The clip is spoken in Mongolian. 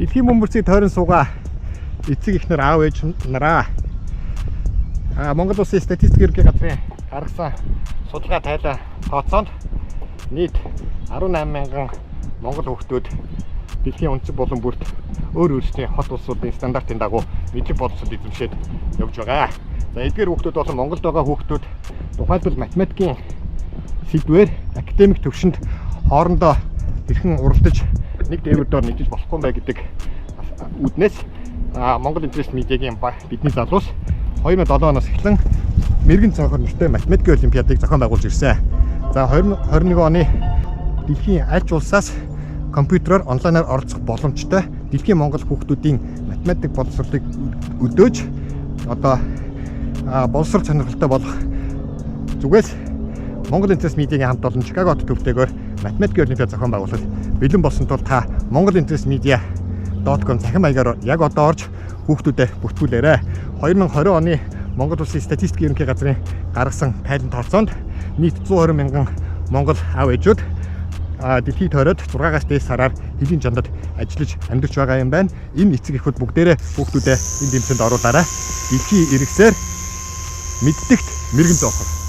Дэлхийн бөмбөрцгийг тойрон суугаа эцэг эхнэр аав ээж нараа Монгол Улсын статистикийн ерөнхий газрын гаргасан судалгаа тайлан тооцоонд нийт 18 мянган монгол хүүхдүүд дэлхийн үндэстэн болон бүрт өөр өөрсдийн хот улсуудын стандартын дагуу мэдлэг боловсрол эзэмшээд явж байгаа. За эдгээр хүүхдүүд болон Монголд байгаа хүүхдүүд тухайлбал математикийн сэдвээр академик төвшөнд хоорондоо хэрхэн уралдаж нэг дээвэр доор нэгдэж болохгүй бай гэдэг үүднээс Монгол Интернэшнл медиагийн бидний залуус 2007 оноос эхлэн мэрэгэн цонхоор нэртэй математикийн олимпиадыг зохион байгуулж ирсэн. За 2021 оны дэлхийн аль ч улсаас компьютероор онлайнаар оролцох боломжтой дэлхийн монгол хүүхдүүдийн математик боловсролыг өдөөж одоо боловсрол сонирхолтой болох зүгээс Монгол Интернэшнл медиагийн хамт олон Чикаго хот төвтэйгээр математикийн олимпиад зохион байгуулалт бэлэн болсон тул та Монгол Интернэшнл media.com захин маягаар яг одоо орж хүүхдүүдэд бүртгүүлээрэй. 2020 оны Монгол Улсын статистикийн ерөнхий газрын гаргасан тайлан тооцоонд нийт 120 мянган монгол аав ээжүүд дэлхийд тойроод 6-аас дээш сараар хэлийн чандад ажиллаж амьдарч байгаа юм байна. Энэ эцэг эхүүд бүгдээрээ хүүхдүүдээ энэ дэмжлэнд оруулаарай. Дэлхийн иргэсээр мэддэгт мэрэгэн зоохор